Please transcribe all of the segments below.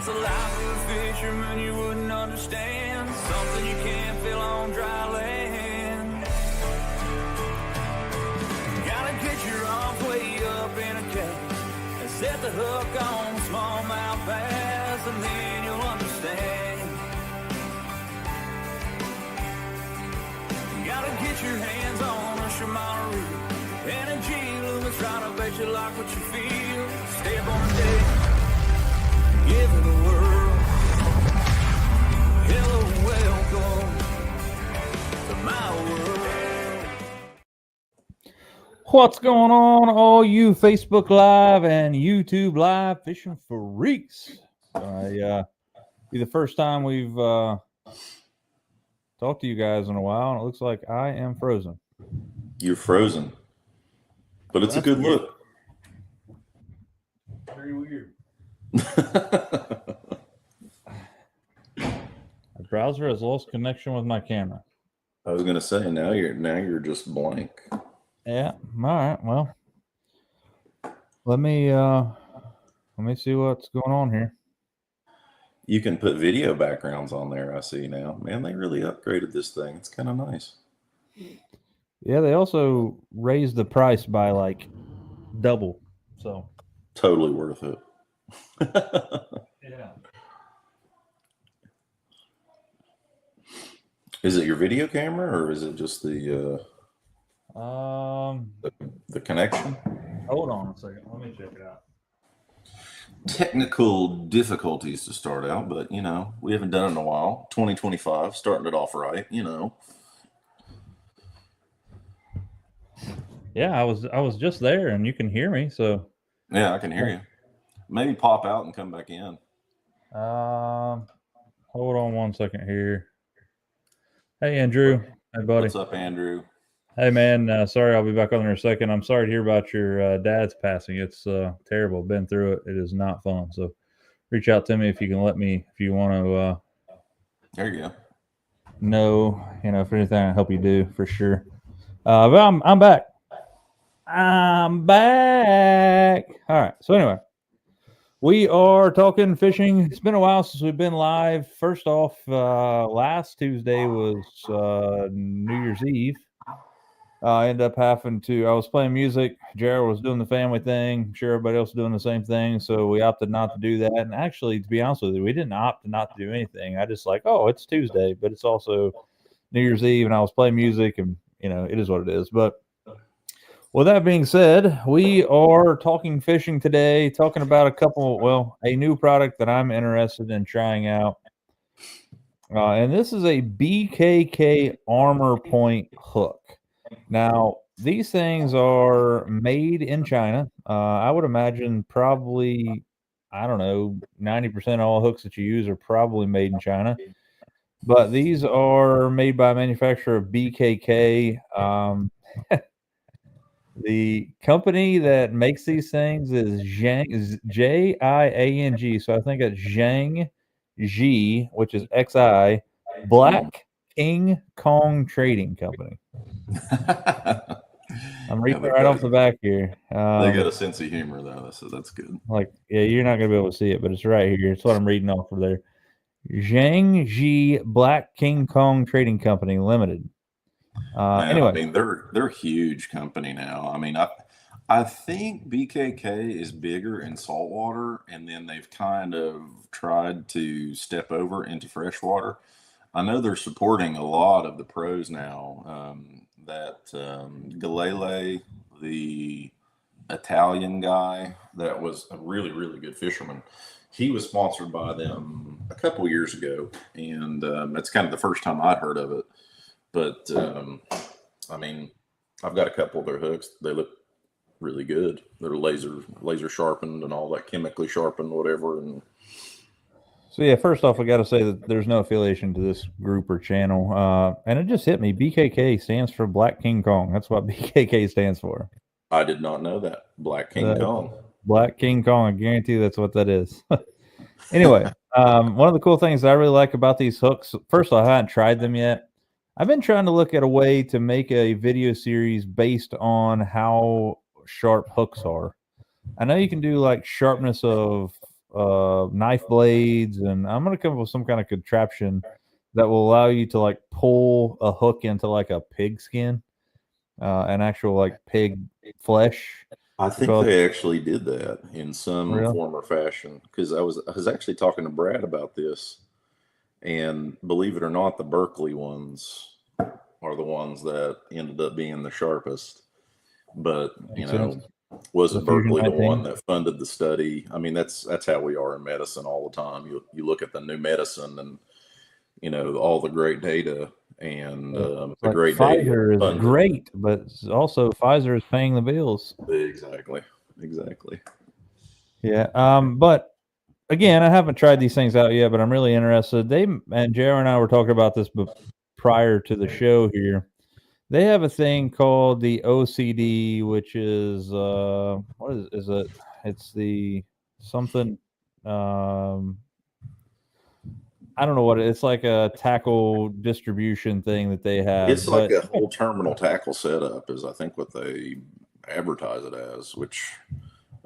the life of a fisherman you wouldn't understand. Something you can't feel on dry land. You gotta get your arms way up in a cage and set the hook on smallmouth bass, and then you'll understand. You gotta get your hands on a Shimano reel and a G-Loomis trying to bet you like what you feel. Step on the deck, give it a whirl. Hello, welcome to my world. What's going on, all you Facebook Live and YouTube Live fishing freaks? Be the first time we've talked to you guys in a while, and it looks like I am frozen. You're frozen, but it's a good look. Very weird. The browser has lost connection with my camera. I was gonna say now you're just blank. Yeah. All right. Well, let me see what's going on here. You can put video backgrounds on there. I see now. Man, they really upgraded this thing. It's kind of nice. Yeah, they also raised the price by like double. So totally worth it. Yeah. Is it your video camera or is it just the connection? Hold on a second. Let me check it out. Technical difficulties to start out, but you know, we haven't done it in a while. 2025, starting it off right, you know. Yeah, I was just there and you can hear me, so yeah, I can hear you. Maybe pop out and come back in. Hold on one second here. Hey Andrew. Hey buddy. What's up, Andrew? Hey man, sorry I'll be back on there in a second. I'm sorry to hear about your dad's passing. It's terrible. Been through it. It is not fun. So reach out to me if you want to there you go. Know, if anything I help you do for sure. But I'm back. I'm back. All right. So anyway, we are talking fishing. It's been a while since we've been live. First off, last Tuesday was New Year's Eve. I ended up I was playing music. Jared was doing the family thing. I'm sure everybody else was doing the same thing. So we opted not to do that. And actually, to be honest with you, we didn't opt not to do anything. I just it's Tuesday, but it's also New Year's Eve and I was playing music and, it is what it is. But with that being said, we are talking fishing today, talking about a new product that I'm interested in trying out. And this is a BKK Armor Point hook. Now, these things are made in China. I would imagine probably, 90% of all hooks that you use are probably made in China. But these are made by a manufacturer of BKK. The company that makes these things is Jiang, so I think it's Zhang Ji, which is XI, Black King Kong Trading Company. I'm reading right off the back here. They got a sense of humor, though, so that's good. You're not going to be able to see it, but it's right here. It's what I'm reading off of there. Zhang Ji Black King Kong Trading Company Limited. Anyway, I mean, they're a huge company now. I mean, I think BKK is bigger in saltwater, and then they've kind of tried to step over into freshwater. I know they're supporting a lot of the pros now. Galele, the Italian guy that was a really, really good fisherman, he was sponsored by them a couple years ago, and that's kind of the first time I'd heard of it. But I mean, I've got a couple of their hooks. They look really good. They're laser sharpened and all that, chemically sharpened, whatever. And so yeah, first off, I got to say that there's no affiliation to this group or channel, and it just hit me. BKK stands for Black King Kong. That's what BKK stands for. I did not know that. Black King Kong. Black King Kong. I guarantee that's what that is. Anyway, one of the cool things that I really like about these hooks, first off, I haven't tried them yet. I've been trying to look at a way to make a video series based on how sharp hooks are. I know you can do like sharpness of knife blades, and I'm gonna come up with some kind of contraption that will allow you to like pull a hook into like a pig skin, an actual like pig flesh. I think Called they actually did that in some real. form or fashion because I was actually talking to Brad about this, and believe it or not, the Berkeley ones are the ones that ended up being the sharpest. But Makes sense. wasn't The Fusion Berkeley the 19. one that funded the study? I mean, that's how we are in medicine all the time. You look at the new medicine and all the great data and the Like great data Pfizer is funded. great, but also Pfizer is paying the bills. Exactly. Yeah. But again, I haven't tried these things out yet, but I'm really interested. They and JR and I were talking about this prior to the show here. They have a thing called the OCD, which is what is it? It's the something. I don't know what it's like a tackle distribution thing that they have, It's like but a whole terminal tackle setup is I think what they advertise it as, which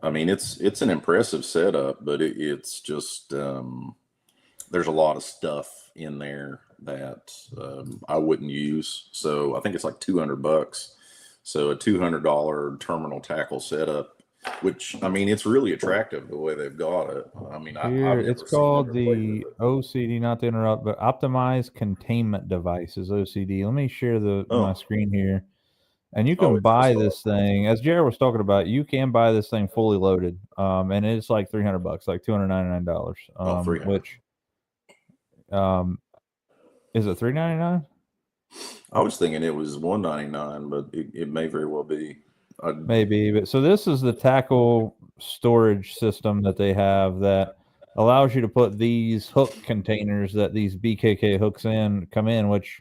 I mean it's an impressive setup, but it's just there's a lot of stuff in there that I wouldn't use. So I think it's like $200. So a $200 terminal tackle setup, which I mean it's really attractive the way they've got it. I mean here I've it's never seen called it or played with the it. OCD, not to interrupt, but Optimized Containment Devices (OCD). Let me share my Oh, screen here, and you oh, can it's just buy this thing. As Jared was talking about, you can buy this thing fully loaded, and it's like $300, like $299, 300. which is it $399? I was thinking it was $199, but it may very well be. Maybe, but so this is the tackle storage system that they have that allows you to put these hook containers that these BKK hooks come in, which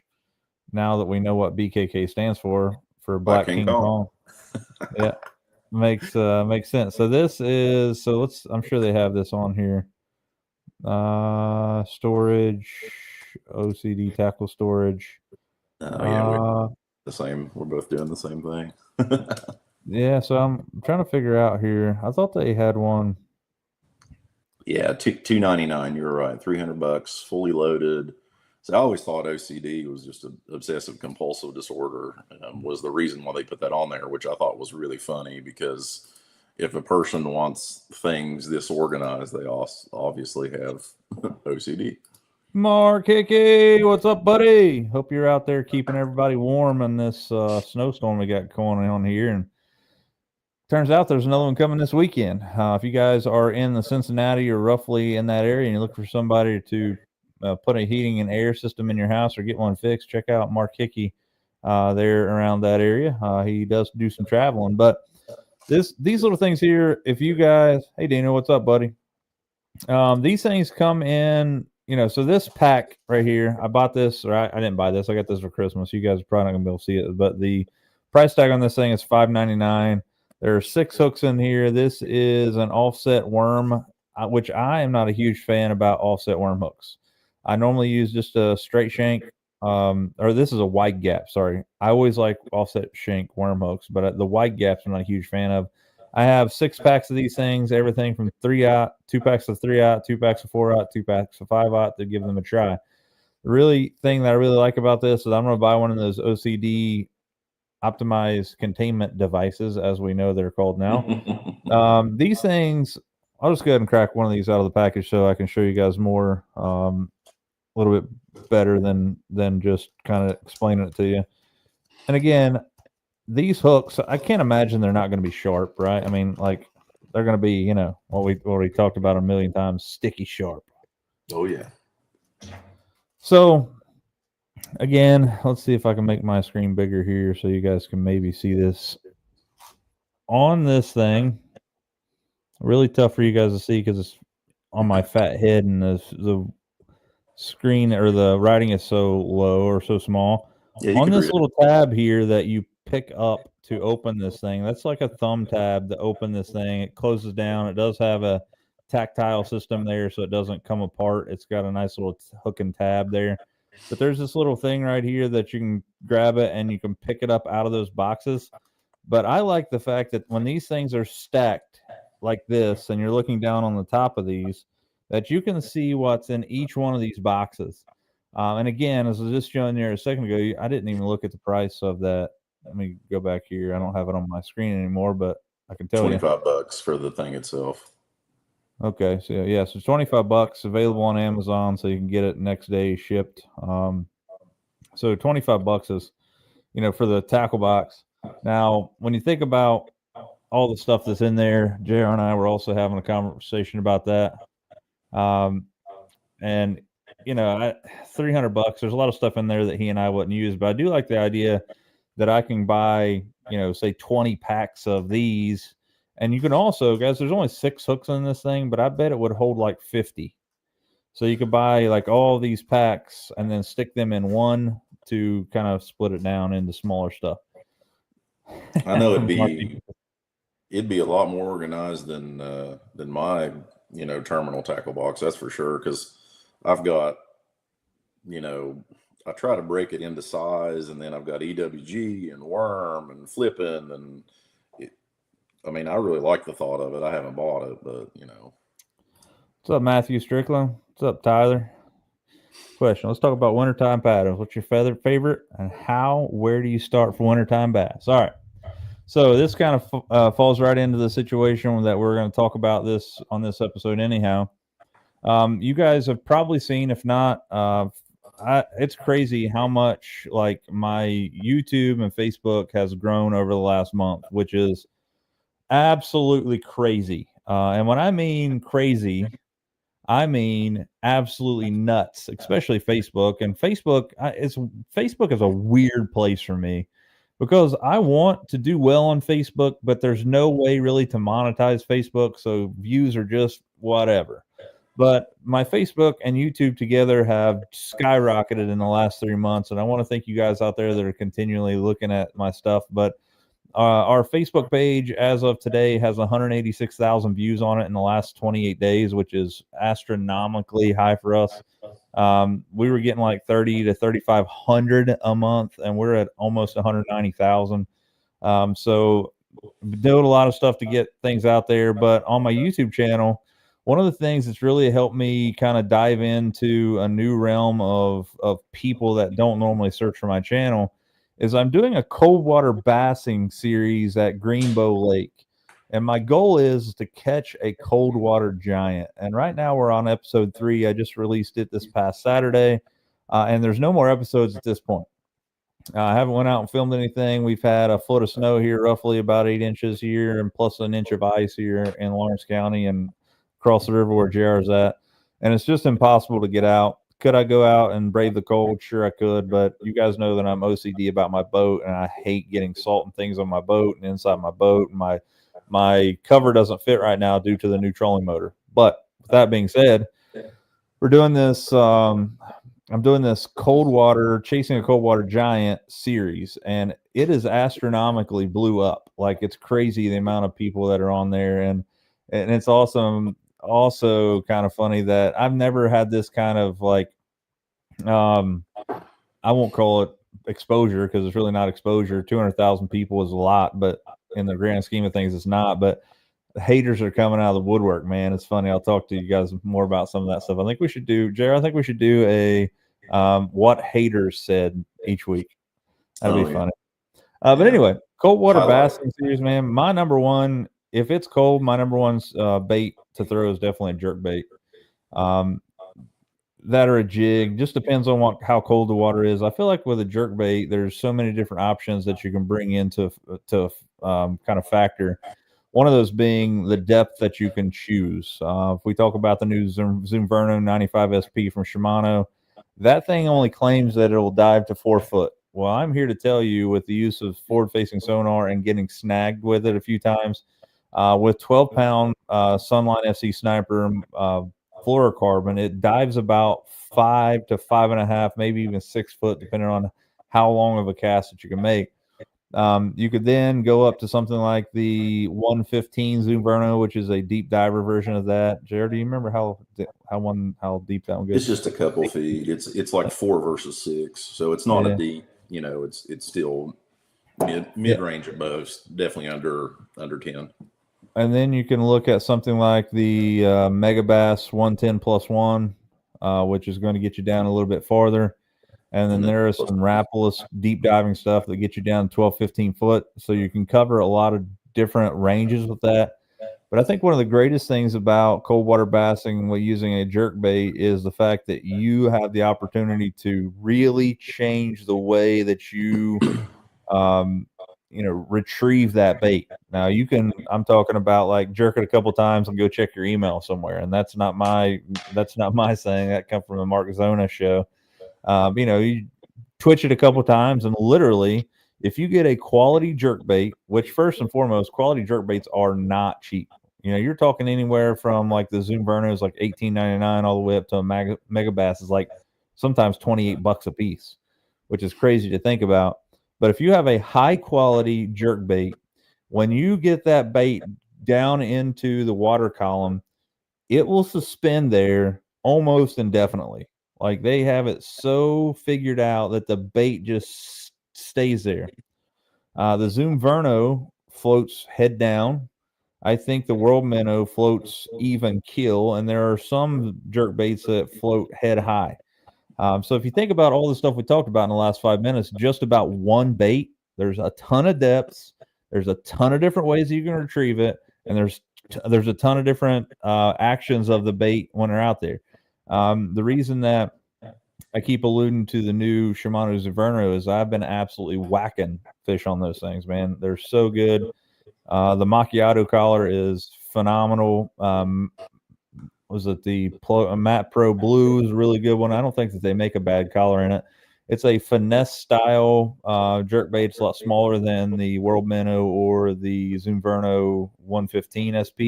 now that we know what BKK stands for Black Black King King Kong. Kong, yeah, makes sense. So I'm sure they have this on here. Storage, OCD tackle storage. Oh yeah, we're the same. We're both doing the same thing. Yeah, so I'm trying to figure out here. I thought they had one. Yeah, $299. You're right. $300, fully loaded. So I always thought OCD was just an obsessive compulsive disorder. Was the reason why they put that on there, which I thought was really funny because if a person wants things disorganized, they obviously have OCD. Mark Hickey, what's up, buddy? Hope you're out there keeping everybody warm in this snowstorm we got going on here. And turns out there's another one coming this weekend. If you guys are in the Cincinnati or roughly in that area and you look for somebody to put a heating and air system in your house or get one fixed, check out Mark Hickey there around that area. He does do some traveling. But these little things here, if you guys, hey, Dino, what's up, buddy? These things come in. So this pack right here, I bought this, or I didn't buy this. I got this for Christmas. You guys are probably not gonna be able to see it, but the price tag on this thing is $5.99. There are 6 hooks in here. This is an offset worm, which I am not a huge fan about offset worm hooks. I normally use just a straight shank, or this is a wide gap. Sorry, I always like offset shank worm hooks, but the wide gaps I'm not a huge fan of. I have 6 packs of these things, everything from 3/0, 2 packs of 3/0, 2 packs of 4/0, 2 packs of 5/0 to give them a try. The thing that I really like about this is I'm going to buy one of those OCD optimized containment devices, as we know they're called now. These things, I'll just go ahead and crack one of these out of the package so I can show you guys more, a little bit better than just kind of explaining it to you. And again, these hooks, I can't imagine they're not going to be sharp, right? I mean, like they're going to be, what we already talked about a million times, sticky sharp. Oh yeah. So again, let's see if I can make my screen bigger here so you guys can maybe see this on this thing. Really tough for you guys to see because it's on my fat head and the screen or the writing is so low or so small. Yeah, on this little tab here that you pick up to open this thing, that's like a thumb tab to open this thing. It closes down. It does have a tactile system there so it doesn't come apart. It's got a nice little hook and tab there. But there's this little thing right here that you can grab it and you can pick it up out of those boxes. But I like the fact that when these things are stacked like this and you're looking down on the top of these, that you can see what's in each one of these boxes. And again, as I was just showing you a second ago, I didn't even look at the price of that. Let me go back here. I don't have it on my screen anymore, but I can tell you. $25 for the thing itself. Okay, so yeah, so it's $25 available on Amazon, so you can get it next day shipped. So $25 is, for the tackle box. Now, when you think about all the stuff that's in there, JR and I were also having a conversation about that. And $300, there's a lot of stuff in there that he and I wouldn't use, but I do like the idea that I can buy, say 20 packs of these. And you can also, guys, there's only 6 hooks in this thing, but I bet it would hold like 50. So you could buy like all these packs and then stick them in one to kind of split it down into smaller stuff. I know it'd be a lot more organized than my terminal tackle box, that's for sure, because I've got I try to break it into size, and then I've got EWG and worm and flipping, and I really like the thought of it. I haven't bought it, but What's up, Matthew Strickland? What's up, Tyler? Question. Let's talk about wintertime patterns. What's your favorite, and where do you start for wintertime bass? All right. So this kind of falls right into the situation that we're going to talk about this on this episode anyhow. You guys have probably seen, if not, it's crazy how much like my YouTube and Facebook has grown over the last month, which is absolutely crazy. And when I mean crazy, I mean absolutely nuts, especially Facebook. And Facebook is a weird place for me, because I want to do well on Facebook, but there's no way really to monetize Facebook. So views are just whatever. But my Facebook and YouTube together have skyrocketed in the last 3 months. And I want to thank you guys out there that are continually looking at my stuff. But our Facebook page, as of today, has 186,000 views on it in the last 28 days, which is astronomically high for us. We were getting like 30 to 3,500 a month, and we're at almost 190,000. So doing a lot of stuff to get things out there. But on my YouTube channel, one of the things that's really helped me kind of dive into a new realm of people that don't normally search for my channel is I'm doing a cold water bassing series at Greenbow Lake. And my goal is to catch a cold water giant. And right now we're on episode 3. I just released it this past Saturday. And there's no more episodes at this point. I haven't went out and filmed anything. We've had a foot of snow here, roughly about 8 inches here, and plus an inch of ice here in Lawrence County and across the river where JR is at. And it's just impossible to get out. Could I go out and brave the cold? Sure, I could. But you guys know that I'm OCD about my boat, and I hate getting salt and things on my boat and inside my boat. And my cover doesn't fit right now due to the new trolling motor. But with that being said, we're doing this. I'm doing this chasing a cold water giant series, and it is astronomically blew up. Like, it's crazy the amount of people that are on there, and it's awesome. Also kind of funny that I've never had this kind of like, I won't call it exposure, because it's really not exposure. 200,000 people is a lot, but in the grand scheme of things, it's not. But the haters are coming out of the woodwork, man. It's funny. I'll talk to you guys more about some of that stuff. I think we should do, JR, a what haters said each week. That'd be funny. But anyway, cold water bassing series, man. My number one, if it's cold, my number one bait to throw is definitely a jerk bait. That or a jig. Just depends on how cold the water is. I feel like with a jerk bait, there's so many different options that you can bring into kind of factor. One of those being the depth that you can choose. If we talk about the new Zumverno 95 SP from Shimano, that thing only claims that it will dive to 4 foot. Well, I'm here to tell you, with the use of forward-facing sonar and getting snagged with it a few times, with 12-pound Sunline FC Sniper fluorocarbon, it dives about 5 to 5.5, maybe even 6 foot, depending on how long of a cast that you can make. You could then go up to something like the 115 Zumverno, which is a deep diver version of that. Jared, do you remember how deep that one goes? It's just a couple feet. It's like 4 versus 6, so it's not a deep. It's still mid range at most. Definitely under 10. And then you can look at something like the Megabass 110+1, which is going to get you down a little bit farther. And then there is some Rapalus deep diving stuff that gets you down 12, 15 foot. So you can cover a lot of different ranges with that. But I think one of the greatest things about cold water bassing with using a jerk bait is the fact that you have the opportunity to really change the way that you, retrieve that bait. Now you can, I'm talking about like jerk it a couple times and go check your email somewhere. And that's not my saying. That come from the Mark Zona show. You twitch it a couple times and literally, if you get a quality jerk bait, which first and foremost, quality jerk baits are not cheap. You're talking anywhere from like the Zoom Verno is like $18.99 all the way up to a Megabass is like sometimes $28 a piece, which is crazy to think about. But if you have a high quality jerk bait, when you get that bait down into the water column, it will suspend there almost indefinitely. Like they have it so figured out that the bait just stays there. The Zoom Verno floats head down. I think the World Minnow floats even keel, and there are some jerk baits that float head high. So if you think about all the stuff we talked about in the last 5 minutes, just about one bait, there's a ton of depths. There's a ton of different ways you can retrieve it, and there's a ton of different actions of the bait when they're out there. The reason that I keep alluding to the new Shimano Zuverno is I've been absolutely whacking fish on those things, man. They're so good. The Macchiato collar is phenomenal. Was it the Matt Pro Blue is a really good one. I don't think that they make a bad collar in it. It's a finesse style jerk bait. It's a lot smaller than the World Minnow or the Zoom Verno 115 SP,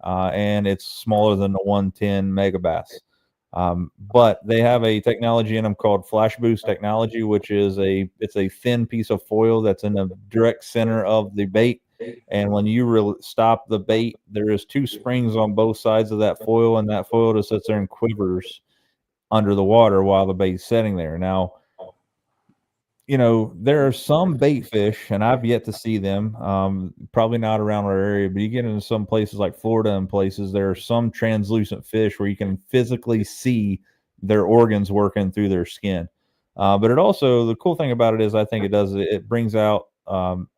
and it's smaller than the 110 Megabass. But they have a technology in them called Flash Boost technology, which is it's a thin piece of foil that's in the direct center of the bait. And when you stop the bait, there is two springs on both sides of that foil, and that foil just sits there and quivers under the water while the bait's sitting there. Now, there are some bait fish, and I've yet to see them, probably not around our area, but you get into some places like Florida and places, there are some translucent fish where you can physically see their organs working through their skin. But it also, the cool thing about it is I think it brings out,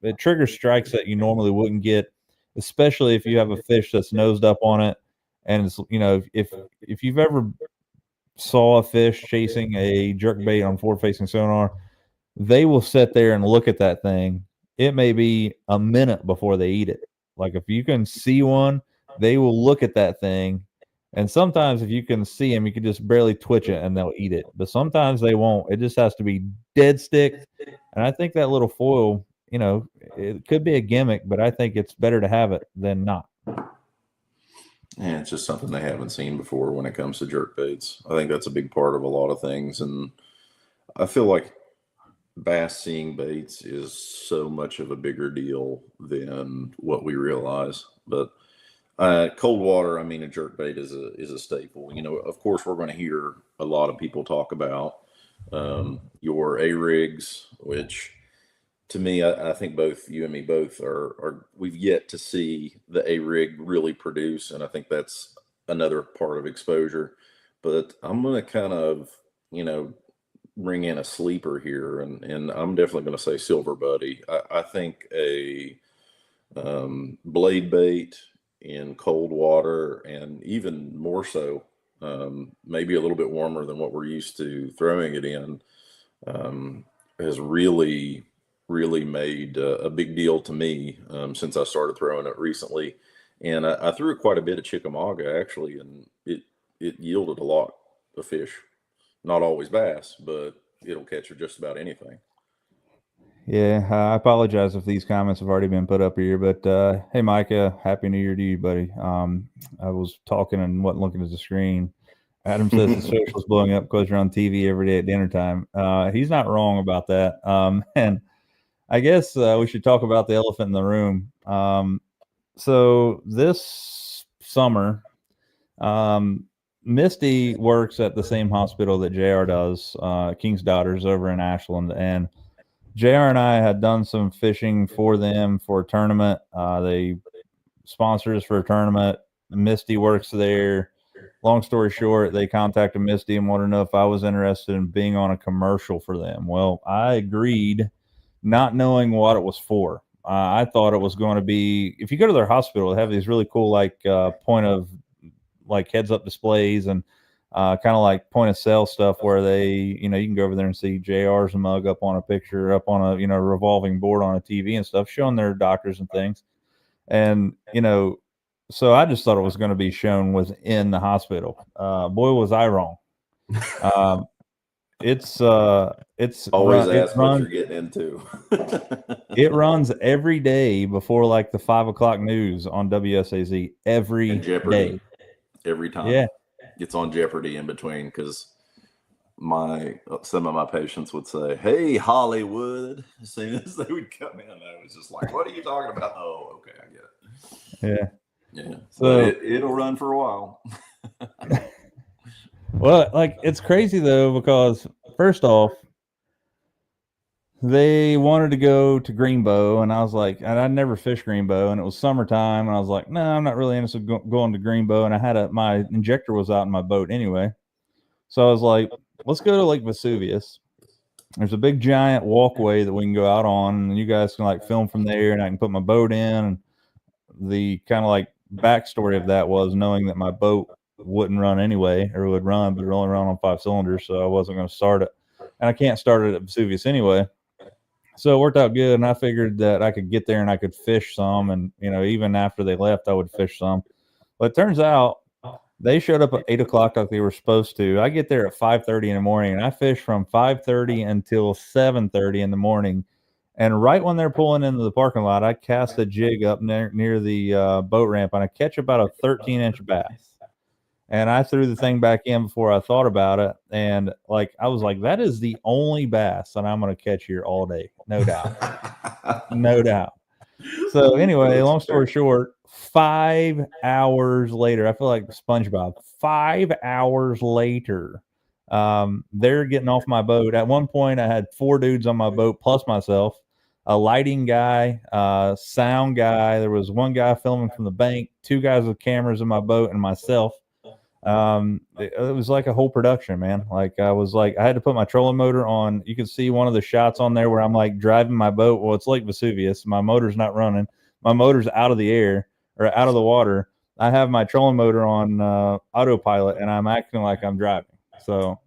it triggers strikes that you normally wouldn't get, especially if you have a fish that's nosed up on it. And it's, if you've ever saw a fish chasing a jerk bait on forward facing sonar, they will sit there and look at that thing. It may be a minute before they eat it. Like if you can see one, they will look at that thing. And sometimes if you can see them, you can just barely twitch it and they'll eat it. But sometimes they won't. It just has to be dead stick. And I think that little foil, it could be a gimmick, but I think it's better to have it than not. Yeah, it's just something they haven't seen before when it comes to jerk baits. I think that's a big part of a lot of things. And I feel like bass seeing baits is so much of a bigger deal than what we realize. But cold water, I mean, a jerk bait is a staple. Of course, we're going to hear a lot of people talk about your A-rigs, which to me, I think both you and me both are we've yet to see the A-rig really produce, and I think that's another part of exposure. But I'm going to kind of, bring in a sleeper here, and I'm definitely going to say Silver Buddy. I think a blade bait in cold water, and even more so, maybe a little bit warmer than what we're used to throwing it in, has really made a big deal to me since I started throwing it recently. And I threw it quite a bit at Chickamauga, actually, and it yielded a lot of fish. Not always bass, but it'll catch just about anything. Yeah, I apologize if these comments have already been put up here, but hey, Micah, Happy New Year to you, buddy. I was talking and wasn't looking at the screen. Adam says the social's blowing up because you're on TV every day at dinner time. He's not wrong about that. And I guess we should talk about the elephant in the room. So this summer, Misty works at the same hospital that JR does, King's Daughters over in Ashland, and JR and I had done some fishing for them for a tournament. They sponsors for a tournament. Misty works there. Long story short, they contacted Misty and wanted to know if I was interested in being on a commercial for them. Well, I agreed, not knowing what it was for. I thought it was going to be, if you go to their hospital, they have these really cool point of like heads up displays and kind of like point of sale stuff where they, you can go over there and see JR's mug up on a picture, up on a, revolving board on a TV and stuff, showing their doctors and things. And, so I just thought it was going to be shown within the hospital. Boy, was I wrong. It's always ask what you're getting into. It runs every day before like the 5 o'clock news on WSAZ every day. Every time. Yeah. It's on Jeopardy in between because some of my patients would say, "Hey, Hollywood," as soon as they would come in. I was just like, "What are you talking about?" Oh, okay, I get it. Yeah. So it'll run for a while. Well, it's crazy though, because first off, they wanted to go to Greenbow, and I was like, and I'd never fished Greenbow, and it was summertime, and I was like, no, I'm not really interested in going to Greenbow, and I had my injector was out in my boat anyway, so I was like, let's go to Lake Vesuvius. There's a big giant walkway that we can go out on, and you guys can film from there, and I can put my boat in. And the kind of backstory of that was knowing that my boat wouldn't run anyway, or would run, but it would only run on 5 cylinders, so I wasn't going to start it, and I can't start it at Vesuvius anyway. So it worked out good, and I figured that I could get there and I could fish some, and even after they left, I would fish some. But it turns out they showed up at 8 o'clock like they were supposed to. I get there at 5:30 in the morning, and I fish from 5:30 until 7:30 in the morning. And right when they're pulling into the parking lot, I cast a jig up near the boat ramp, and I catch about a 13-inch bass. And I threw the thing back in before I thought about it. And I was like, that is the only bass that I'm going to catch here all day. No doubt. No doubt. So anyway, long story short, 5 hours later, I feel like SpongeBob, 5 hours later, they're getting off my boat. At one point, I had 4 dudes on my boat plus myself, a lighting guy, sound guy. There was 1 guy filming from the bank, 2 guys with cameras in my boat, and myself. It was like a whole production, man. I had to put my trolling motor on. You can see one of the shots on there where I'm driving my boat. Well, it's Lake Vesuvius. My motor's not running. My motor's out of the air or out of the water. I have my trolling motor on autopilot, and I'm acting like I'm driving. So,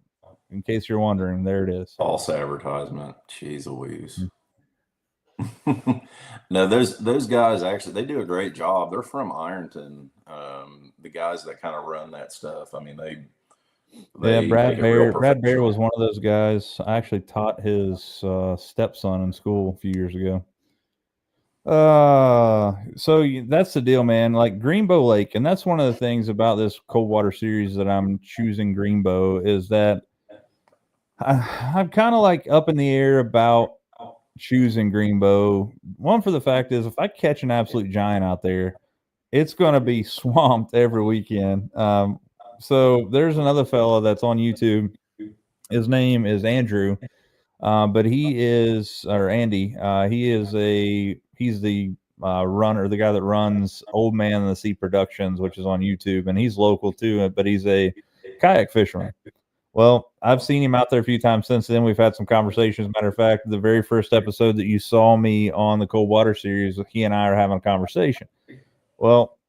in case you're wondering, there it is. False advertisement. Jeez Louise. No, those guys actually, they do a great job. They're from Ironton. The guys that kind of run that stuff. I mean, Brad Bear was one of those guys. I actually taught his stepson in school a few years ago. So that's the deal, man. Greenbow Lake, and that's one of the things about this cold water series that I'm choosing Greenbow is that I'm kind of up in the air about choosing Greenbow. One, for the fact is, if I catch an absolute giant out there, it's going to be swamped every weekend. So there's another fella that's on YouTube. His name is Andrew, but he's the runner, the guy that runs Old Man in the Sea Productions, which is on YouTube, and he's local too, but he's a kayak fisherman. Well, I've seen him out there a few times since then. We've had some conversations. Matter of fact, the very first episode that you saw me on the Cold Water series, he and I are having a conversation. Well,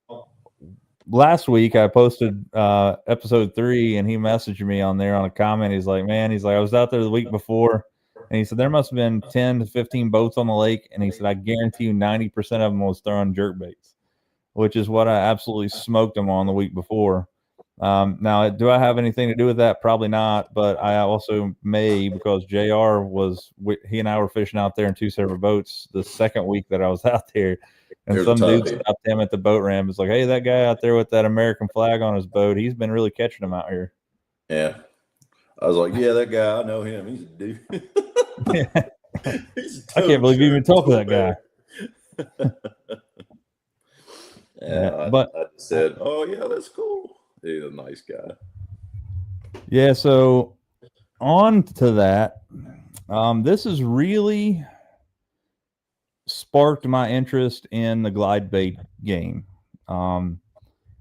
last week I posted episode 3, and he messaged me on there on a comment. He's like, I was out there the week before, and he said there must have been 10 to 15 boats on the lake, and he said I guarantee you 90% of them was throwing jerk baits, which is what I absolutely smoked them on the week before. Now, do I have anything to do with that? Probably not, but I also may, because JR he and I were fishing out there in 2 separate boats the second week that I was out there, and some dude stopped him at the boat ramp. It's like, hey, that guy out there with that American flag on his boat, he's been really catching them out here. Yeah. I was like, yeah, that guy, I know him. He's a dude. I can't believe you even talked to that guy. But I said, oh, yeah, that's cool. He's a nice guy. Yeah, so on to that. This has really sparked my interest in the glide bait game. And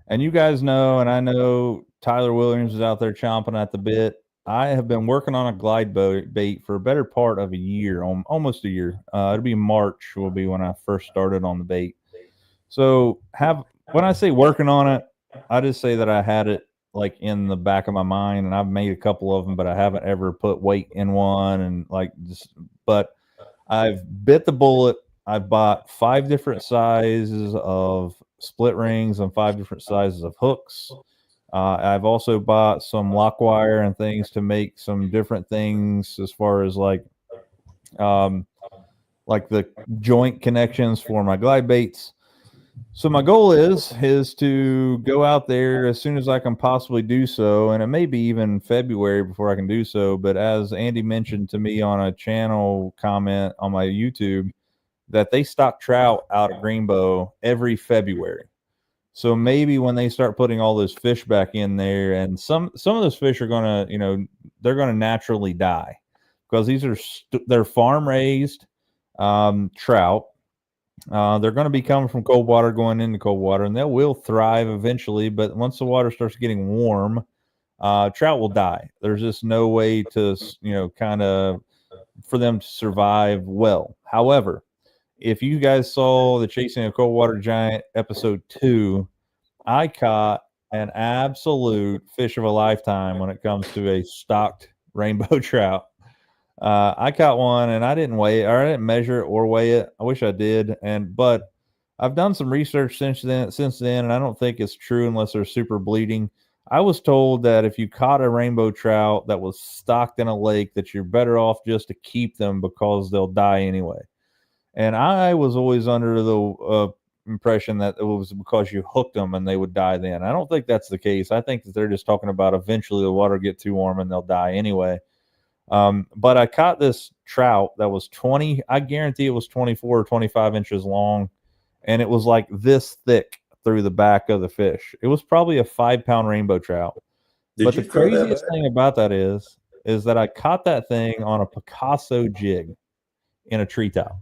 you guys know, and I know Tyler Williams is out there chomping at the bit. I have been working on a glide bait for a better part of a year, almost a year. It'll be March will be when I first started on the bait. So when I say working on it, I just say that I had it like in the back of my mind, and I've made a couple of them, but I haven't ever put weight in one, and but I've bit the bullet. I've bought 5 different sizes of split rings and 5 different sizes of hooks. I've also bought some lock wire and things to make some different things as far as like the joint connections for my glide baits. So my goal is to go out there as soon as I can possibly do so, and it may be even February before I can do so. But as Andy mentioned to me on a channel comment on my YouTube, that they stock trout out of Greenbow every February. So maybe when they start putting all those fish back in there, and some of those fish are gonna, they're gonna naturally die because these are they're farm raised trout. They're going to be coming from cold water, going into cold water, and they will thrive eventually. But once the water starts getting warm, trout will die. There's just no way to, kind of for them to survive well. However, if you guys saw the Chasing a Cold Water Giant episode 2, I caught an absolute fish of a lifetime when it comes to a stocked rainbow trout. I caught one and I didn't weigh it, or I didn't measure it or weigh it. I wish I did. But I've done some research since then, and I don't think it's true unless they're super bleeding. I was told that if you caught a rainbow trout that was stocked in a lake, that you're better off just to keep them because they'll die anyway. And I was always under the impression that it was because you hooked them and they would die then. I don't think that's the case. I think that they're just talking about eventually the water get too warm and they'll die anyway. But I caught this trout that was 20, I guarantee it was 24 or 25 inches long, and it was like this thick through the back of the fish. It was probably a 5-pound rainbow trout. But the craziest thing about that is that I caught that thing on a Picasso jig in a treetop.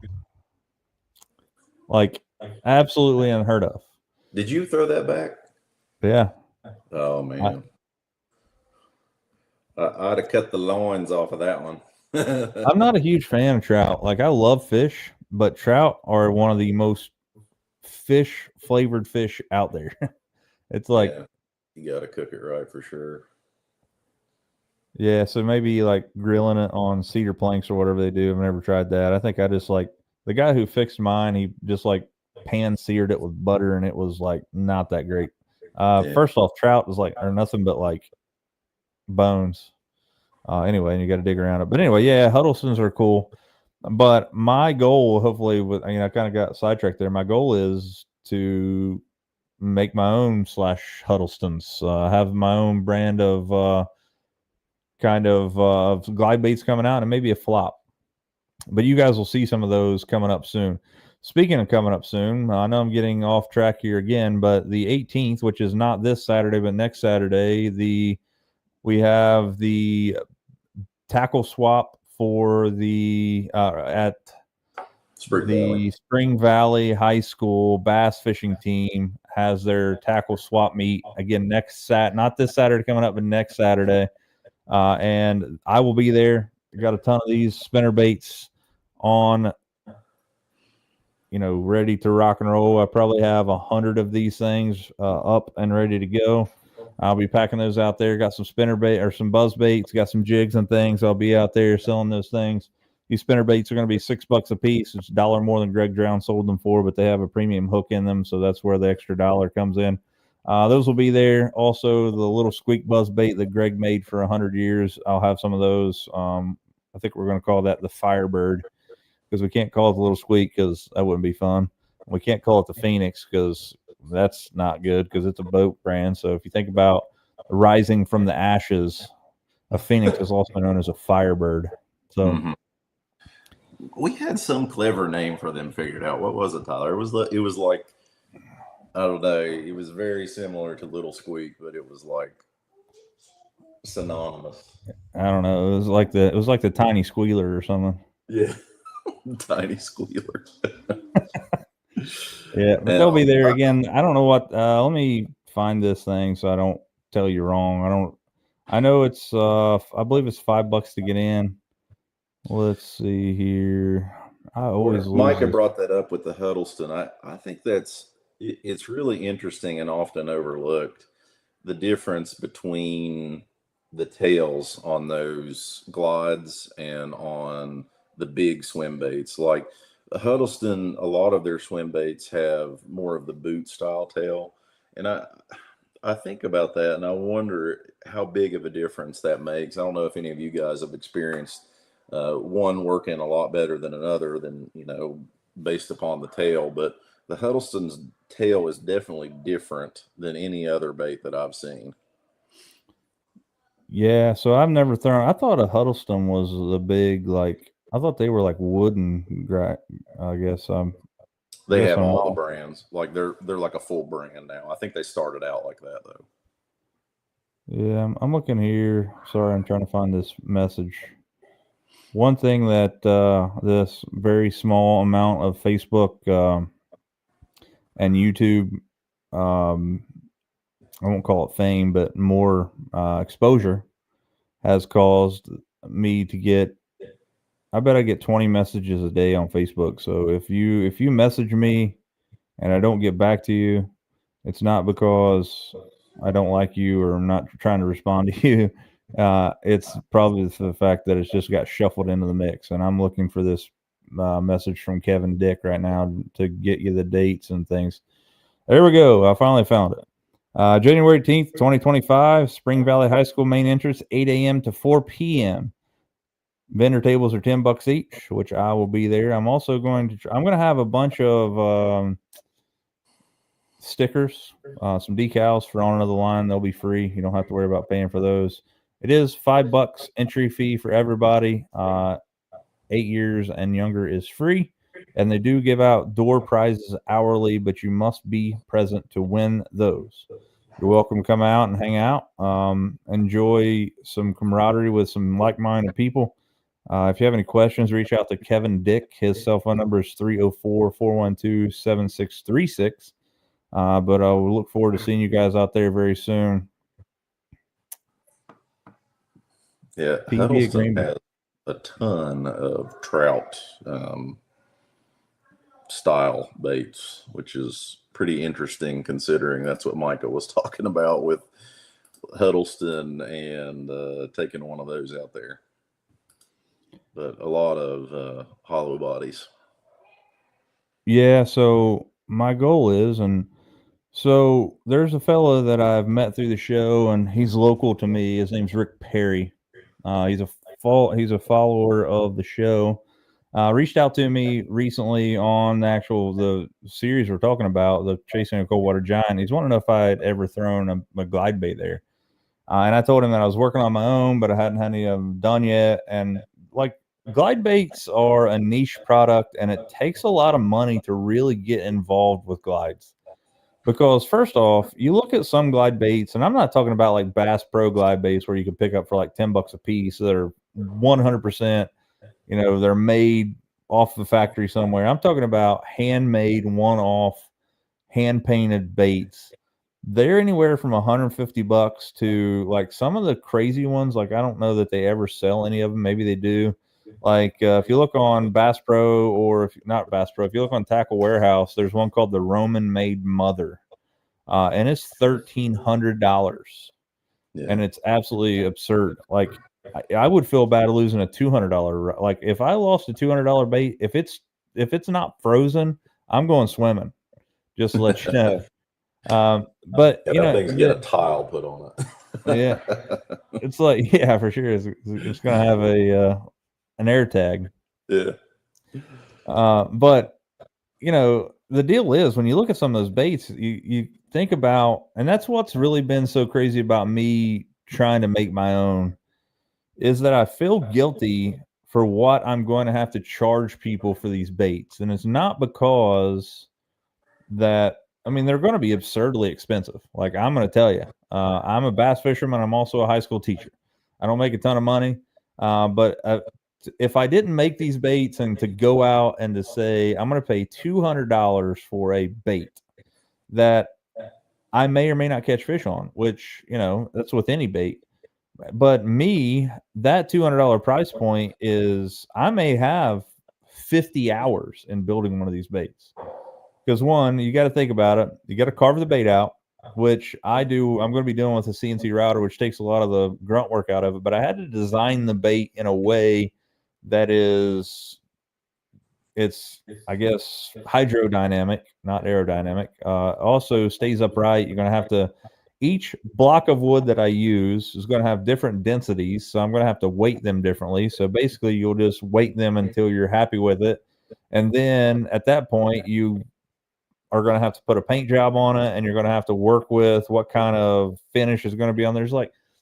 Like, absolutely unheard of. Did you throw that back? Yeah. Oh, man. I'd have cut the loins off of that one. I'm not a huge fan of trout. Like, I love fish, but trout are one of the most flavored fish out there. It's like, yeah, you got to cook it right for sure. Yeah, so maybe like grilling it on cedar planks or whatever they do. I've never tried that. I think I just like the guy who fixed mine. He just like pan seared it with butter, and it was like not that great. First off, trout is like are nothing but like bones. Anyway, and you got to dig around it. But anyway, yeah, Huddlestons are cool. But my goal, hopefully, I kind of got sidetracked there. My goal is to make my own Huddlestons. Have my own brand of glide baits coming out, and maybe a flop. But you guys will see some of those coming up soon. Speaking of coming up soon, I know I'm getting off track here again, but the 18th, which is not this Saturday but next Saturday, we have the tackle swap for the at Spring Valley High School bass fishing team has their tackle swap meet again not this Saturday coming up, but next Saturday. And I will be there. I got a ton of these spinner baits on, ready to rock and roll. I probably have 100 of these things up and ready to go. I'll be packing those out there. Got some spinner bait or some buzz baits. Got some jigs and things. I'll be out there selling those things. These spinner baits are going to be $6 a piece. It's $1 more than Greg Drown sold them for, but they have a premium hook in them, so that's where the extra $1 comes in. Those will be there. Also, the little squeak buzz bait that Greg made for 100 years. I'll have some of those. I think we're going to call that the Firebird because we can't call it the little squeak because that wouldn't be fun. We can't call it the Phoenix because that's not good because it's a boat brand. So if you think about rising from the ashes, a Phoenix is also known as a Firebird. So we had some clever name for them figured out. What was it, Tyler? It was like I don't know. It was very similar to Little Squeak, but it was like synonymous. I don't know. It was like the Tiny Squealer or something. Yeah, Tiny Squealer. Yeah, but they'll be there again. I don't know what. Let me find this thing so I don't tell you wrong. I know it's. I believe it's $5 to get in. Let's see here. I always lose Micah this. brought that up with the Huddleston. I think it's really interesting and often overlooked, the difference between the tails on those glides and on the big swim baits. Like the Huddleston, a lot of their swim baits have more of the boot style tail, and I think about that and I wonder how big of a difference that makes. I don't know if any of you guys have experienced one working a lot better than another, than based upon the tail, but the Huddleston's tail is definitely different than any other bait that I've seen. Yeah, so I've never thrown. I thought a Huddleston was the big, like, I thought they were like wooden. I guess They guess have I'm all the wrong. brands. Like they're like a full brand now. I think they started out like that though. Yeah, I'm looking here. Sorry, I'm trying to find this message. One thing that this very small amount of Facebook and YouTube, I won't call it fame, but more exposure has caused me to get. I bet I get 20 messages a day on Facebook. So if you message me and I don't get back to you, it's not because I don't like you or I'm not trying to respond to you. It's probably the fact that it's just got shuffled into the mix. And I'm looking for this message from Kevin Dick right now to get you the dates and things. There we go. I finally found it. January 18th, 2025, Spring Valley High School main entrance, 8 a.m. to 4 p.m. Vendor tables are $10 each, which I will be there. I'm also going to. I'm going to have a bunch of stickers, some decals for On Another Line. They'll be free. You don't have to worry about paying for those. It is $5 entry fee for everybody. 8 years and younger is free, and they do give out door prizes hourly, but you must be present to win those. You're welcome to come out and hang out, enjoy some camaraderie with some like-minded people. If you have any questions, reach out to Kevin Dick. His cell phone number is 304-412-7636. But I will look forward to seeing you guys out there very soon. Yeah, PB Huddleston Green. has a ton of trout style baits, which is pretty interesting considering that's what Micah was talking about with Huddleston and taking one of those out there. But a lot of hollow bodies. Yeah, so my goal is, and so there's a fella that I've met through the show, and he's local to me. His name's Rick Perry. He's a follower of the show. Reached out to me recently on the series we're talking about, the Chasing a Coldwater Giant. He's wanting to know if I had ever thrown a glide bait there, and I told him that I was working on my own, but I hadn't had any of them done yet. And like, glide baits are a niche product, and it takes a lot of money to really get involved with glides. Because first off, you look at some glide baits, and I'm not talking about like Bass Pro glide baits where you can pick up for like $10 a piece that are 100%, they're made off the factory somewhere. I'm talking about handmade, one-off, hand-painted baits. They're anywhere from $150 to like some of the crazy ones. Like, I don't know that they ever sell any of them. Maybe they do. Like if you look on Bass Pro, or if not Bass Pro, if you look on Tackle Warehouse, there's one called the Roman Made Mother, and it's $1,300, and it's absolutely absurd. Like I would feel bad losing a $200. Like if I lost a $200 bait, if it's not frozen, I'm going swimming. Just to let you know. But things get a tile put on it. Yeah, it's like, yeah, for sure. It's gonna have an air tag. Yeah. But the deal is, when you look at some of those baits, you think about, and that's what's really been so crazy about me trying to make my own, is that I feel guilty for what I'm going to have to charge people for these baits. And it's not because that, they're going to be absurdly expensive. Like, I'm going to tell you, I'm a bass fisherman. I'm also a high school teacher. I don't make a ton of money, but if I didn't make these baits and to go out and to say I'm going to pay $200 for a bait that I may or may not catch fish on, which, you know, that's with any bait. But me, that $200 price point is I may have 50 hours in building one of these baits. Because one, you got to think about it. You got to carve the bait out, which I do. I'm going to be doing with a CNC router, which takes a lot of the grunt work out of it. But I had to design the bait in a way that is, it's, I guess, hydrodynamic, not aerodynamic. Also stays upright. You're going to have to, each block of wood that I use is going to have different densities. So I'm going to have to weight them differently. So basically you'll just weight them until you're happy with it. And then at that point, you are going to have to put a paint job on it, and you're going to have to work with what kind of finish is going to be on there.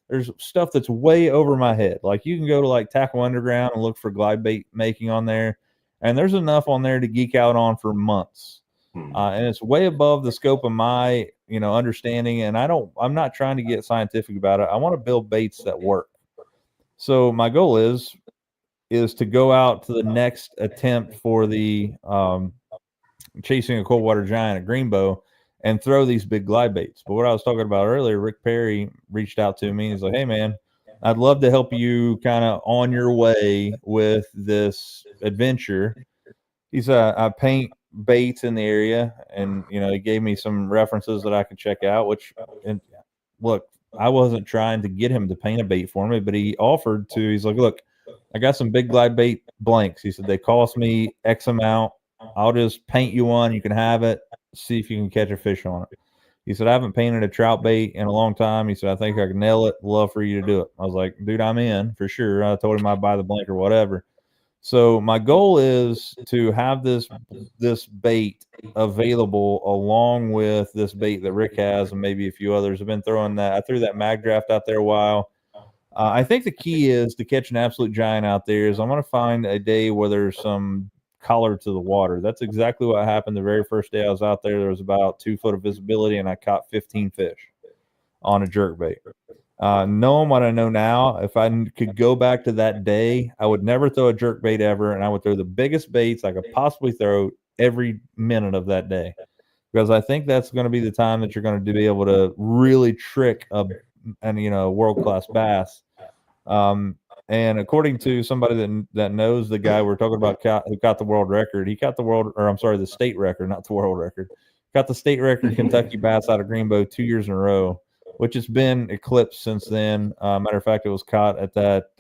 There's stuff that's way over my head. Like you can go to like Tackle Underground and look for glide bait making on there, and there's enough on there to geek out on for months. And it's way above the scope of my, you know, understanding. And I'm not trying to get scientific about it. I want to build baits that work. So my goal is to go out to the next attempt for the chasing a cold water giant at Greenbow and throw these big glide baits. But what I was talking about earlier, Rick Perry reached out to me. He's like, hey man, I'd love to help you kind of on your way with this adventure. He said, I paint baits in the area, and you know, he gave me some references that I could check out, which, and look, I wasn't trying to get him to paint a bait for me, but he offered to. He's like, look, I got some big glide bait blanks. He said, they cost me X amount. I'll just paint you one. You can have it. See if you can catch a fish on it. He said, I haven't painted a trout bait in a long time. He said, I think I can nail it. Love for you to do it. I was like, dude, I'm in for sure. I told him I'd buy the blank or whatever. So my goal is to have this bait available along with this bait that Rick has, and maybe a few others have been throwing that. I threw that mag draft out there a while. I think the key is to catch an absolute giant out there is I'm going to find a day where there's some color to the water. That's exactly what happened the very first day I was out there. There was about 2 foot of visibility, and I caught 15 fish on a jerkbait. Knowing what I know now, if I could go back to that day, I would never throw a jerkbait ever, and I would throw the biggest baits I could possibly throw every minute of that day, because I think that's going to be the time that you're going to be able to really trick a world-class bass. And according to somebody that knows the guy we're talking about who caught the world record, he caught the state record, not the world record. Got the state record Kentucky bass out of Greenbow 2 years in a row, which has been eclipsed since then. Matter of fact, it was caught at that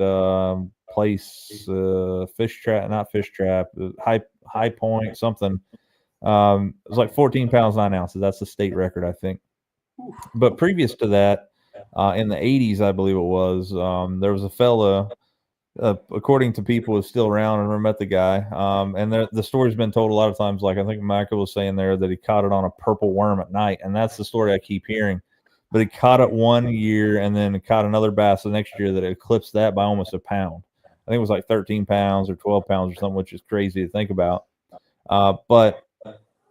place, not fish trap, high point, something. It was like 14 pounds, 9 ounces. That's the state record, I think. But previous to that, in the 80s, I believe it was, there was a fella, according to people who's still around, and never met the guy. And the story's been told a lot of times. Like I think Michael was saying there that he caught it on a purple worm at night, and that's the story I keep hearing. But he caught it one year, and then caught another bass the next year that eclipsed that by almost a pound. I think it was like 13 pounds or 12 pounds or something, which is crazy to think about. But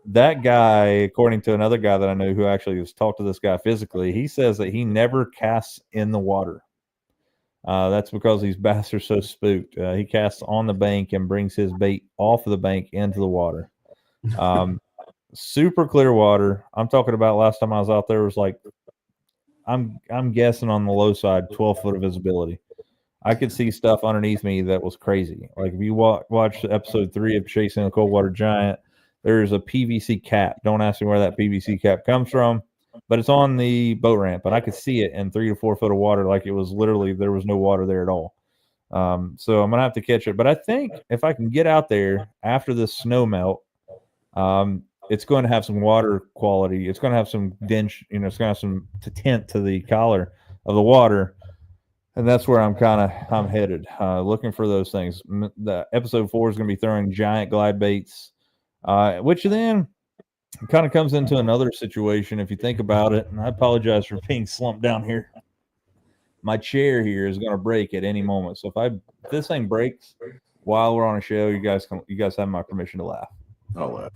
that guy, according to another guy that I know who actually has talked to this guy physically, he says that he never casts in the water. That's because these bass are so spooked. He casts on the bank and brings his bait off of the bank into the water. Super clear water. I'm talking about last time I was out there was like, I'm guessing on the low side, 12 foot of visibility. I could see stuff underneath me that was crazy. Like if you watch episode 3 of Chasing a Cold Water Giant, there's a PVC cap. Don't ask me where that PVC cap comes from, but it's on the boat ramp, and I could see it in 3 to 4 foot of water. Like it was literally, there was no water there at all. So I'm going to have to catch it. But I think if I can get out there after this snow melt, it's going to have some water quality. It's going to have some dense, it's going to have some tint to the collar of the water. And that's where I'm headed, looking for those things. The episode 4 is going to be throwing giant glide baits, which then kind of comes into another situation if you think about it. And I apologize for being slumped down here. My chair here is going to break at any moment. So if this thing breaks while we're on a show, you guys have my permission to laugh. I'll laugh.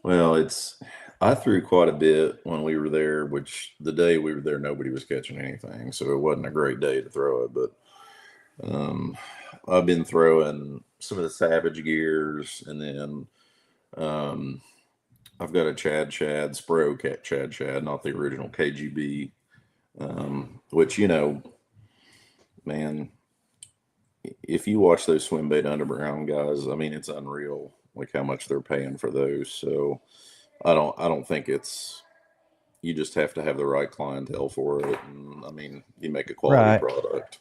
Well, I threw quite a bit when we were there, which the day we were there, nobody was catching anything. So it wasn't a great day to throw it, but I've been throwing some of the Savage gears, and then um, I've got a Chad Spro Cat Chad, not the original KGB, which, man, if you watch those swim bait underground guys, I mean, it's unreal, like how much they're paying for those. So I don't think it's, you just have to have the right clientele for it. And I mean, you make a quality Right. product.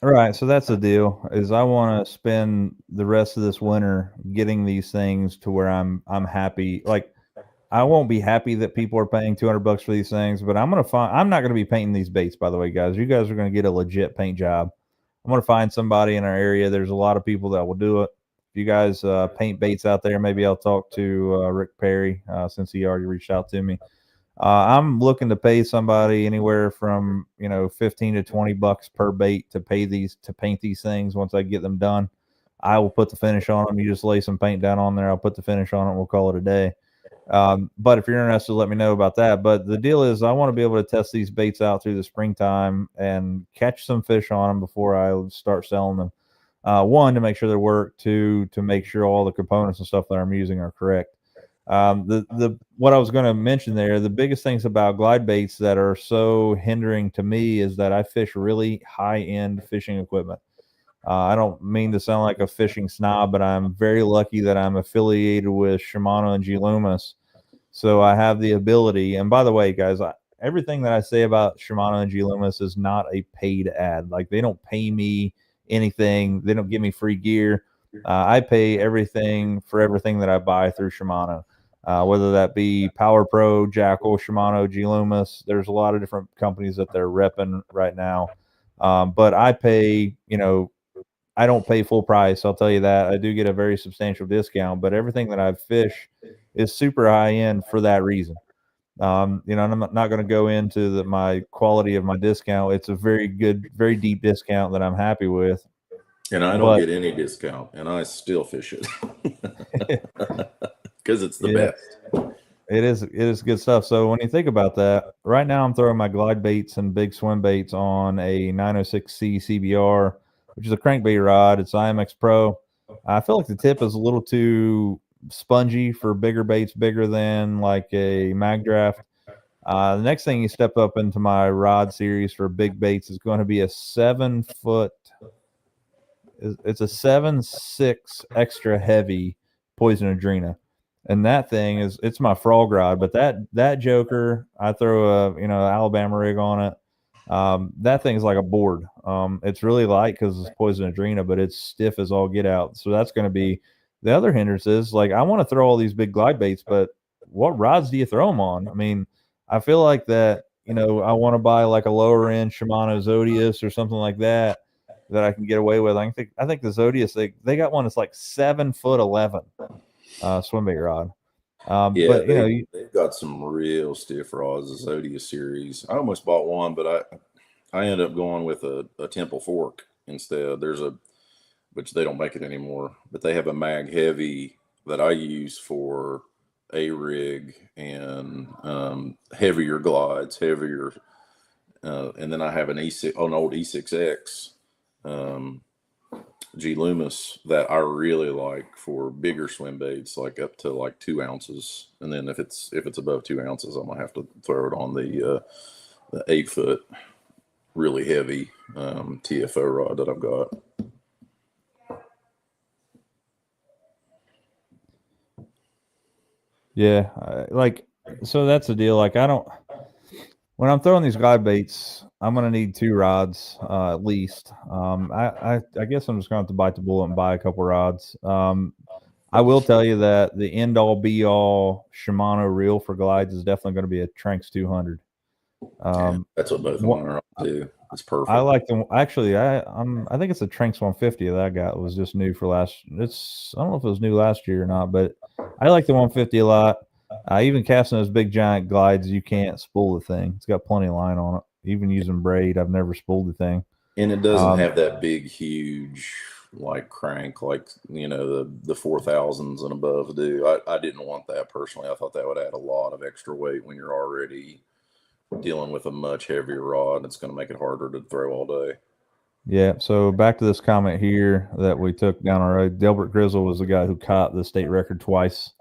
Right. So that's the deal is I want to spend the rest of this winter getting these things to where I'm happy. Like I won't be happy that people are paying $200 for these things, but I'm not going to be painting these baits, by the way, guys. You guys are going to get a legit paint job. I'm going to find somebody in our area. There's a lot of people that will do it. If you guys paint baits out there, maybe I'll talk to Rick Perry since he already reached out to me. I'm looking to pay somebody anywhere from 15 to $20 per bait to paint these things. Once I get them done, I will put the finish on them. You just lay some paint down on there. I'll put the finish on it. We'll call it a day. But if you're interested, let me know about that. But the deal is, I want to be able to test these baits out through the springtime and catch some fish on them before I start selling them. One, to make sure they work. Two, to make sure all the components and stuff that I'm using are correct. What I was going to mention there, the biggest things about glide baits that are so hindering to me is that I fish really high end fishing equipment. I don't mean to sound like a fishing snob, but I'm very lucky that I'm affiliated with Shimano and G Loomis. So I have the ability. And by the way, guys, everything that I say about Shimano and G Loomis is not a paid ad. Like they don't pay me anything. They don't give me free gear. I pay everything for everything that I buy through Shimano. Whether that be Power Pro, Jackal, Shimano, G Loomis. There's a lot of different companies that they're repping right now. But I pay, I don't pay full price. I'll tell you that. I do get a very substantial discount, but everything that I fish is super high end for that reason. I'm not going to go into my quality of my discount. It's a very good, very deep discount that I'm happy with. And I don't get any discount, and I still fish it because it's the best. It is good stuff. So when you think about that, right now I'm throwing my glide baits and big swim baits on a 906C CBR, which is a crankbait rod. It's IMX Pro. I feel like the tip is a little too spongy for bigger baits, bigger than like a Mag Draft. The next thing you step up into my rod series for big baits is going to be a 7-foot. It's a 7.6 extra heavy Poison Adrena. And that thing it's my frog rod, but that joker, I throw a Alabama rig on it. That thing's like a board. It's really light because it's Poison Adrena, but it's stiff as all get out. So that's going to be the other hindrance. Is like I want to throw all these big glide baits, but what rods do you throw them on? I mean, I feel like that I want to buy like a lower end Shimano Zodius or something like that I can get away with. I think the Zodius they got one that's like 7'11" swimbait rod. But they've got some real stiff rods, the Zodius series. I almost bought one, but I ended up going with a Temple fork instead. Which they don't make it anymore, but they have a Mag Heavy that I use for a rig and heavier glides, and then I have an old E6X G Loomis that I really like for bigger swim baits, like up to like 2 ounces. And then if it's above 2 ounces, I'm gonna have to throw it on the 8-foot really heavy TFO rod that I've got. Yeah, so that's the deal. Like when I'm throwing these glide baits, I'm gonna need 2 rods at least. I guess I'm just gonna have to bite the bullet and buy a couple rods. I will tell you that the end all be all Shimano reel for glides is definitely going to be a Tranx 200. That's what both of mine are on too. It's perfect. I like them. Actually, I think it's a Tranx 150 that I got. It was just new for I don't know if it was new last year or not, but I like the 150 a lot. Even casting those big giant glides, you can't spool the thing. It's got plenty of line on it. Even using braid, I've never spooled the thing. And it doesn't have that big, huge like crank like the 4000s and above do. I didn't want that personally. I thought that would add a lot of extra weight when you're already dealing with a much heavier rod. It's going to make it harder to throw all day. Yeah. So back to this comment here that we took down our road. Delbert Grizzle was the guy who caught the state record twice.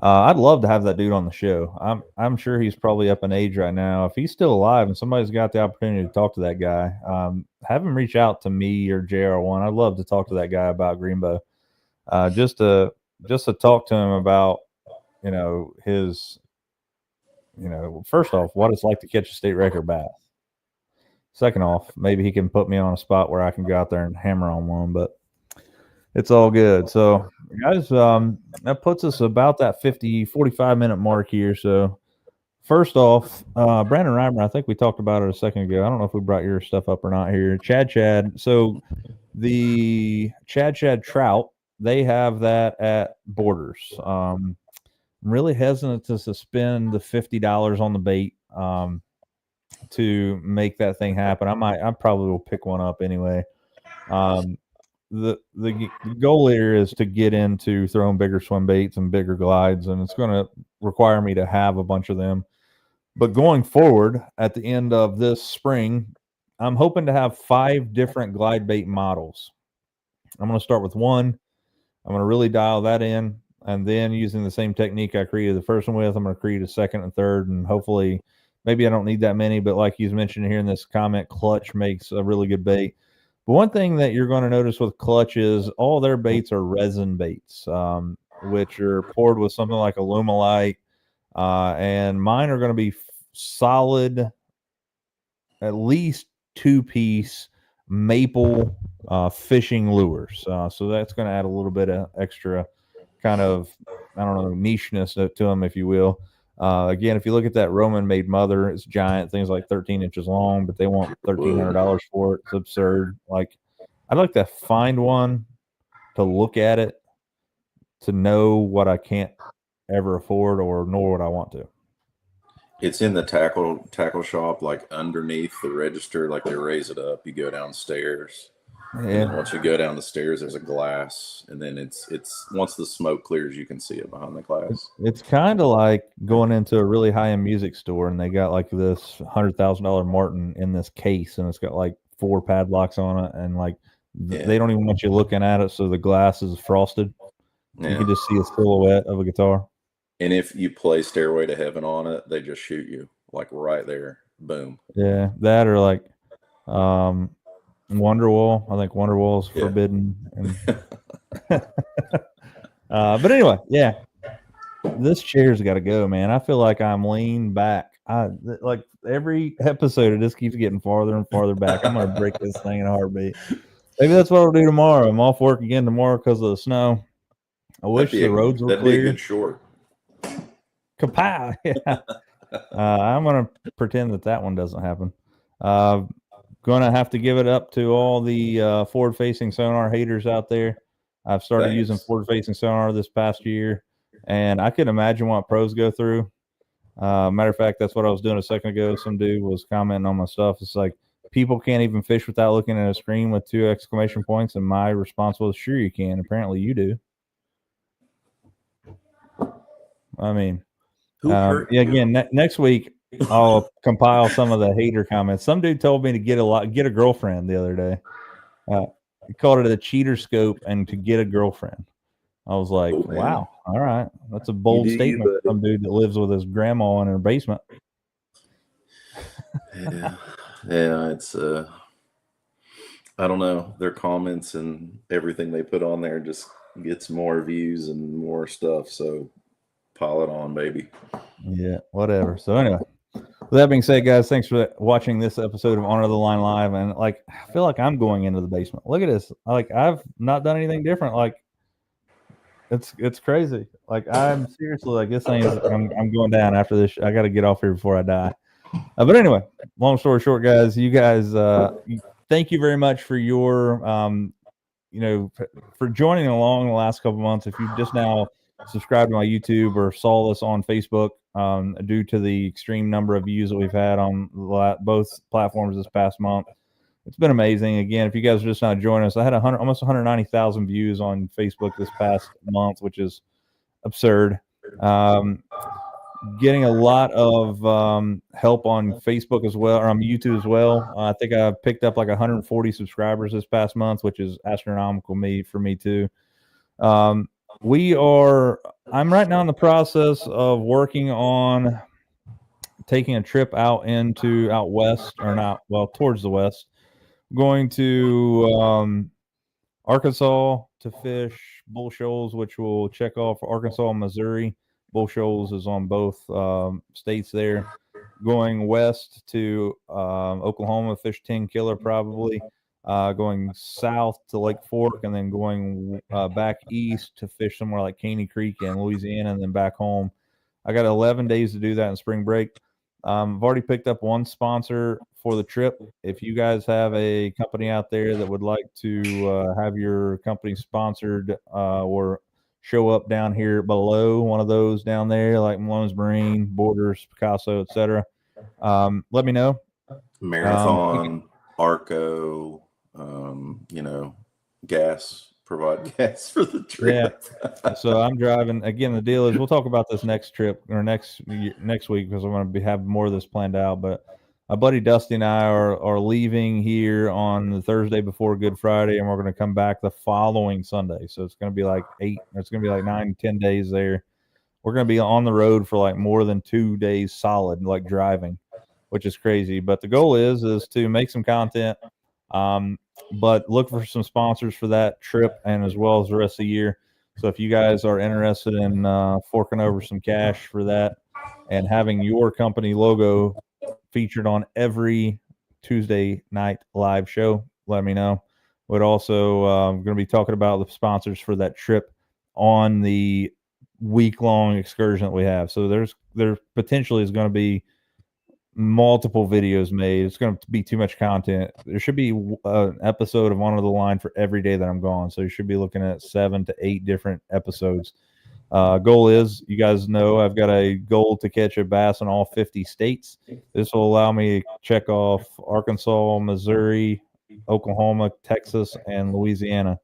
I'd love to have that dude on the show. I'm sure he's probably up in age right now. If he's still alive and somebody's got the opportunity to talk to that guy, have him reach out to me or JR1. I'd love to talk to that guy about Greenbow. Just to talk to him about, his, first off, what it's like to catch a state record bass. Second off, maybe he can put me on a spot where I can go out there and hammer on one, but it's all good. So, guys, that puts us about that 45-minute mark here. So, first off, Brandon Reimer, I think we talked about it a second ago. I don't know if we brought your stuff up or not here. Chad. So, the Chad trout, they have that at Borders. I'm really hesitant to suspend the $50 on the bait to make that thing happen. I probably will pick one up anyway. The goal here is to get into throwing bigger swim baits and bigger glides, and it's going to require me to have a bunch of them. But going forward, at the end of this spring, I'm hoping to have 5 different glide bait models. I'm going to start with one. I'm going to really dial that in, and then using the same technique I created the first one with, I'm going to create a second and third, and hopefully maybe I don't need that many, but like he's mentioned here in this comment, Clutch makes a really good bait. But one thing that you're going to notice with Clutch is all their baits are resin baits, which are poured with something like Alumilite, and mine are going to be solid, at least 2-piece maple fishing lures. So that's going to add a little bit of extra kind of, I don't know, nicheness to them, if you will. Again, if you look at that Roman made mother, it's giant, things like 13 inches long, but they want $1,300 for it. It's absurd. Like, I'd like to find one to look at it to know what I can't ever afford or nor what I want to. It's in the tackle shop, like underneath the register, like they raise it up. You go downstairs. And once you go down the stairs, there's a glass, and then it's once the smoke clears, you can see it behind the glass. It's kind of like going into a really high-end music store, and they got like this $100,000 Martin in this case, and it's got like 4 padlocks on it, and like they don't even want you looking at it, so the glass is frosted. Yeah. You can just see a silhouette of a guitar. And if you play Stairway to Heaven on it, they just shoot you like right there. Boom. Yeah, that or like Wonderwall. I think Wonderwall is forbidden. And but anyway, yeah, this chair's got to go, man. I feel like I'm leaning back. Like every episode, it just keeps getting farther and farther back. I'm gonna break this thing in a heartbeat. Maybe that's what I'll do tomorrow. I'm off work again tomorrow because of the snow. I wish the roads were clear. That'd be a good short. Kapow! Yeah. I'm gonna pretend that one doesn't happen. Gonna have to give it up to all the forward-facing sonar haters out there. I've started using forward-facing sonar this past year, and I can imagine what pros go through. Matter of fact, that's what I was doing a second ago. Some dude was commenting on my stuff. It's like, people can't even fish without looking at a screen with 2 exclamation points, and my response was, sure you can. Apparently you do. I mean, again, next week I'll compile some of the hater comments. Some dude told me to get a girlfriend the other day. He called it a cheater scope and to get a girlfriend. I was like, wow, all right. That's a bold statement for some dude that lives with his grandma in her basement. Yeah, it's I don't know. Their comments and everything they put on there just gets more views and more stuff. So pile it on, baby. Yeah, whatever. So anyway, with that being said, guys, thanks for watching this episode of Honor the Line Live. And like, I feel like I'm going into the basement. Look at this. Like, I've not done anything different. Like, it's crazy. Like, I'm seriously like, this thing is, I'm going down after this. I got to get off here before I die. But anyway, long story short, guys, you guys, thank you very much for your, for joining along the last couple months. If you just now subscribed to my YouTube or saw this on Facebook, due to the extreme number of views that we've had on both platforms this past month, it's been amazing. Again, if you guys are just not joining us, I had almost 190,000 views on Facebook this past month, which is absurd. getting a lot of help on Facebook as well, or on YouTube as well. I think I picked up like 140 subscribers this past month, which is astronomical for me too. I'm right now in the process of working on taking a trip out west, or not, well, towards the west, going to Arkansas to fish bull shoals, which will check off Arkansas and Missouri. Bull shoals is on both states there. Going west to Oklahoma, fish 10 killer probably. Going south to Lake Fork, and then going back east to fish somewhere like Caney Creek in Louisiana, and then back home. I got 11 days to do that in spring break. I've already picked up one sponsor for the trip. If you guys have a company out there that would like to have your company sponsored or show up down here below, one of those down there, like Malone's Marine, Borders, Picasso, etc., let me know. Marathon, Arco, provide gas for the trip. Yeah. So I'm driving. Again, the deal is we'll talk about this next trip or next week, because I'm going to have more of this planned out. But my buddy Dusty and I are leaving here on the Thursday before Good Friday, and we're going to come back the following Sunday. So it's going to be like 9, 10 days there. We're going to be on the road for like more than 2 days solid, like driving, which is crazy. But the goal is to make some content. But look for some sponsors for that trip, and as well as the rest of the year. So if you guys are interested in forking over some cash for that and having your company logo featured on every Tuesday night live show, let me know. We're also going to be talking about the sponsors for that trip on the week-long excursion that we have. So there potentially is going to be multiple videos made. It's going to be too much content. There should be an episode of On the Line for every day that I'm gone. So you should be looking at 7 to 8 different episodes. Goal is, you guys know, I've got a goal to catch a bass in all 50 states. This will allow me to check off Arkansas, Missouri, Oklahoma, Texas, and Louisiana.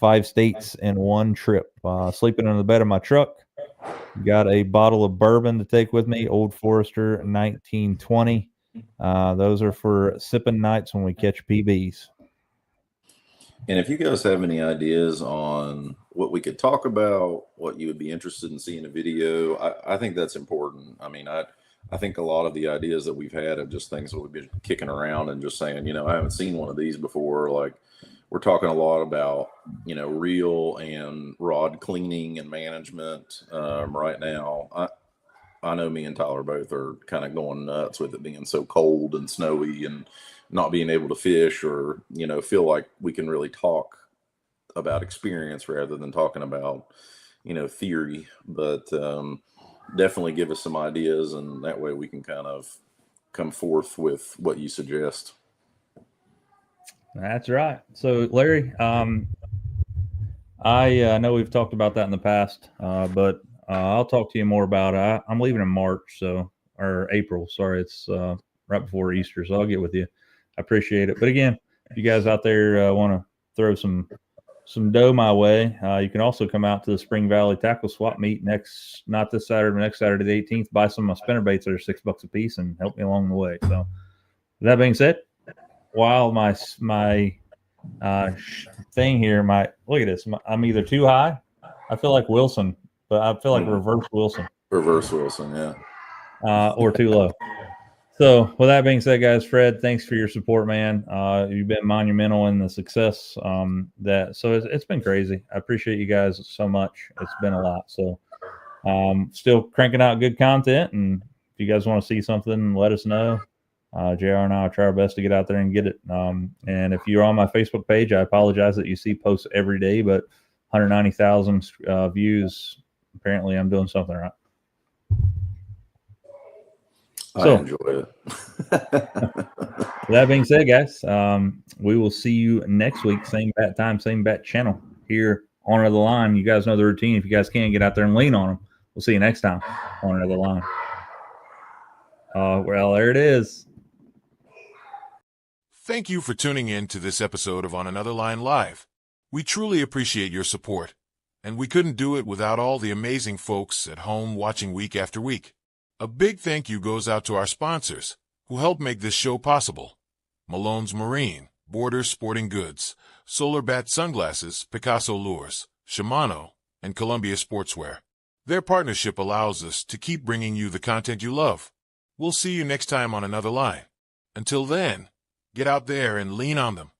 5 states in one trip. Sleeping in the bed of my truck. Got a bottle of bourbon to take with me, Old Forester 1920. Those are for sipping nights when we catch PBs. And if you guys have any ideas on what we could talk about, what you would be interested in seeing a video, I think that's important. I mean, I think a lot of the ideas that we've had are just things that we've been kicking around and just saying, I haven't seen one of these before. Like, we're talking a lot about, reel and rod cleaning and management right now. I know me and Tyler both are kind of going nuts with it being so cold and snowy and not being able to fish, or, feel like we can really talk about experience rather than talking about, theory. But definitely give us some ideas, and that way we can kind of come forth with what you suggest. That's right. So, Larry, I know we've talked about that in the past, but I'll talk to you more about it. I'm leaving in March, or April. Sorry, it's right before Easter, so I'll get with you. I appreciate it. But again, if you guys out there want to throw some dough my way, you can also come out to the Spring Valley Tackle Swap Meet not this Saturday, but next Saturday the 18th. Buy some of my spinner baits that are $6 a piece and help me along the way. So, with that being said, while my thing here, look at this. I'm either too high. I feel like Wilson, but I feel like reverse Wilson. Reverse Wilson, yeah. Or too low. So with that being said, guys, Fred, thanks for your support, man. You've been monumental in the success. It's been crazy. I appreciate you guys so much. It's been a lot. So still cranking out good content, and if you guys want to see something, let us know. JR and I will try our best to get out there and get it. And if you're on my Facebook page, I apologize that you see posts every day, but 190,000 views. Apparently, I'm doing something right. I enjoy it. That being said, guys, we will see you next week. Same bat time, same bat channel here on Another Line. You guys know the routine. If you guys can, get out there and lean on them. We'll see you next time on Another Line. Well, there it is. Thank you for tuning in to this episode of On Another Line Live. We truly appreciate your support, and we couldn't do it without all the amazing folks at home watching week after week. A big thank you goes out to our sponsors, who help make this show possible. Malone's Marine, Borders Sporting Goods, Solar Bat Sunglasses, Picasso Lures, Shimano, and Columbia Sportswear. Their partnership allows us to keep bringing you the content you love. We'll see you next time on Another Line. Until then, get out there and lean on them.